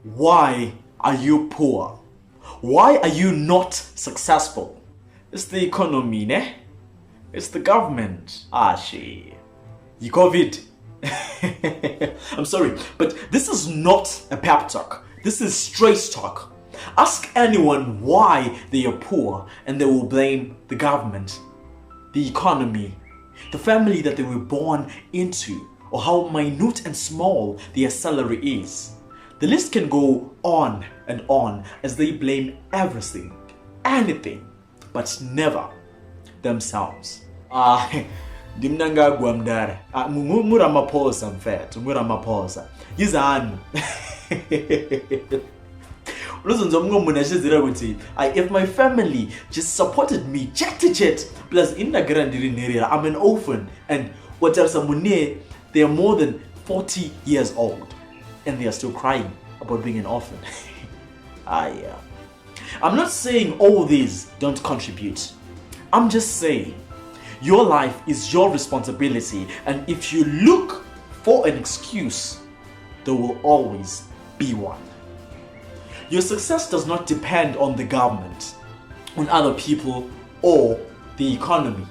Why are you poor? Why are you not successful? It's the economy, ne? It's the government. She. You COVID. I'm sorry, but this is not a pep talk. This is straight talk. Ask anyone why they are poor and they will blame the government, the economy, the family that they were born into, or how minute and small their salary is. The list can go on and on as they blame everything, anything, but never themselves. Dimnanga Guamdara. Muramaphosa, mfethu, Muramaphosa. Yizani. If my family just supported me, jet, plus in the grand area, I'm an orphan, and what else? They are more than 40 years old, and they are still crying about being an orphan. I'm not saying all these don't contribute. I'm just saying your life is your responsibility, and if you look for an excuse, there will always be one. Your success does not depend on the government, on other people, or the economy.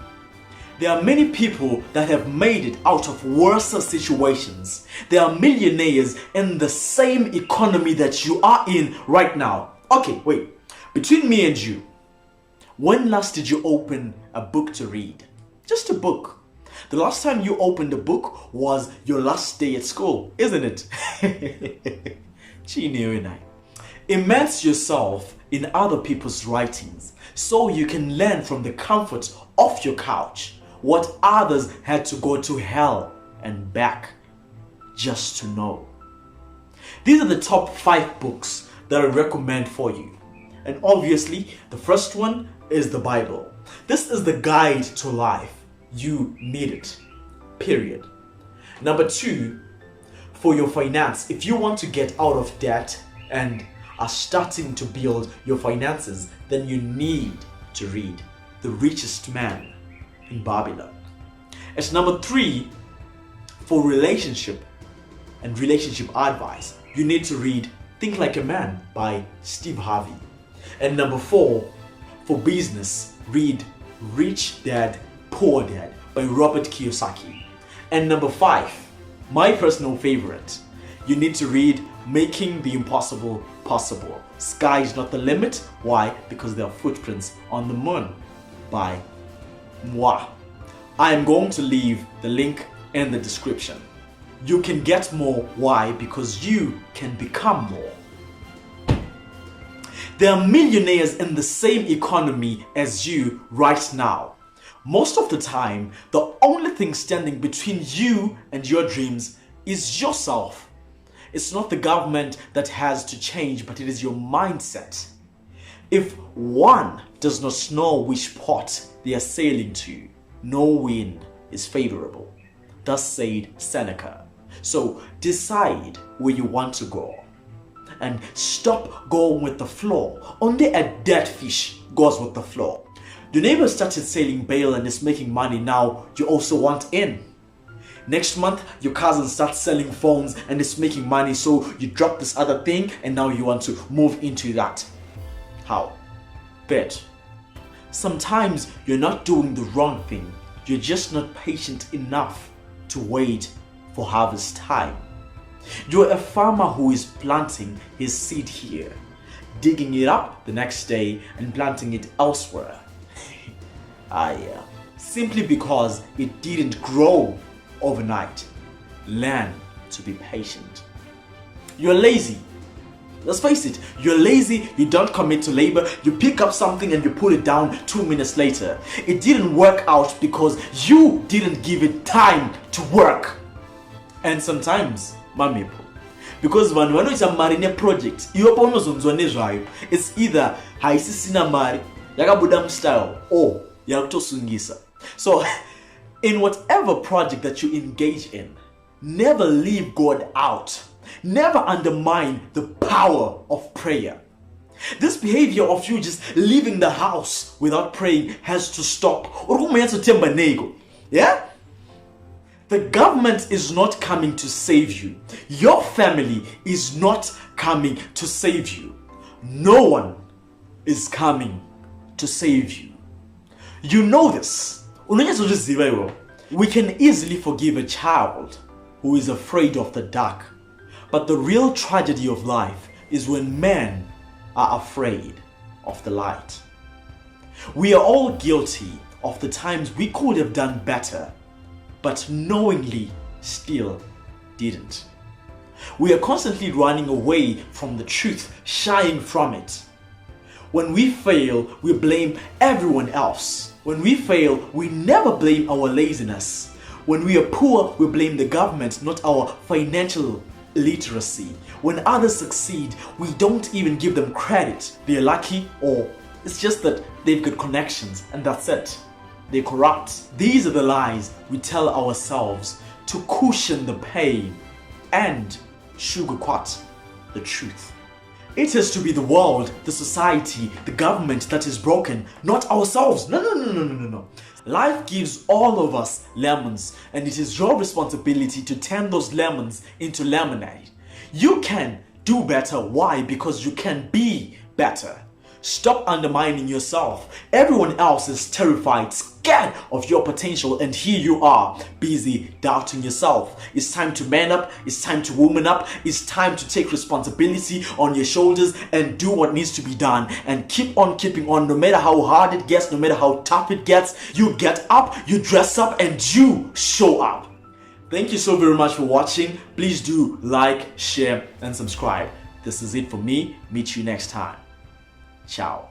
There are many people that have made it out of worse situations. There are millionaires in the same economy that you are in right now. Okay, wait. Between me and you, when last did you open a book to read? Just a book. The last time you opened a book was your last day at school, isn't it? Immerse yourself in other people's writings so you can learn from the comfort of your couch what others had to go to hell and back just to know. These are the top 5 books that I recommend for you. And obviously, the first one is the Bible. This is the guide to life. You need it. Period. Number 2, for your finance. If you want to get out of debt and are starting to build your finances, then you need to read The Richest Man in Babylon. As number 3, for relationship and relationship advice, you need to read Think Like a Man by Steve Harvey. And number 4, for business, read Rich Dad, Poor Dad by Robert Kiyosaki. And number 5, my personal favorite, you need to read Making the Impossible Possible. Sky is not the limit. Why? Because there are footprints on the moon by moi. I am going to leave the link in the description. You can get more. Why? Because you can become more. There are millionaires in the same economy as you right now. Most of the time, the only thing standing between you and your dreams is yourself. It's not the government that has to change, but it is your mindset. If one does not know which port they are sailing to, no wind is favorable. Thus said Seneca. So decide where you want to go and stop going with the flow. Only a dead fish goes with the flow. Your neighbor started sailing bail and is making money. Now you also want in. Next month, your cousin starts selling phones and is making money, so you drop this other thing and now you want to move into that. How? Bet. Sometimes you're not doing the wrong thing. You're just not patient enough to wait for harvest time. You're a farmer who is planting his seed here, digging it up the next day and planting it elsewhere. Simply because it didn't grow overnight. Learn to be patient. You're lazy. Let's face it, you're lazy, you don't commit to labor, you pick up something and you put it down 2 minutes later. It didn't work out because you didn't give it time to work. And sometimes, mamipo, because when it's a marine project, it's either haisisina mari, yakabudam style, or yakutosungisa. So, in whatever project that you engage in, never leave God out. Never undermine the power of prayer. This behavior of you just leaving the house without praying has to stop. Yeah? The government is not coming to save you. Your family is not coming to save you. No one is coming to save you. You know this. We can easily forgive a child who is afraid of the dark. But the real tragedy of life is when men are afraid of the light. We are all guilty of the times we could have done better, but knowingly still didn't. We are constantly running away from the truth, shying from it. When we fail, we blame everyone else. When we fail, we never blame our laziness. When we are poor, we blame the government, not our financial literacy. When others succeed, we don't even give them credit. They're lucky, or it's just that they've got connections and that's it. They're corrupt. These are the lies we tell ourselves to cushion the pain and sugarcoat the truth. It has to be the world, the society, the government that is broken, not ourselves. No. Life gives all of us lemons, and it is your responsibility to turn those lemons into lemonade. You can do better. Why? Because you can be better. Stop undermining yourself. Everyone else is terrified, scared of your potential, and here you are, busy doubting yourself. It's time to man up, it's time to woman up, it's time to take responsibility on your shoulders and do what needs to be done, and keep on keeping on. No matter how hard it gets, no matter how tough it gets, you get up, you dress up, and you show up. Thank you so very much for watching. Please do like, share, and subscribe. This is it for me. Meet you next time. Ciao.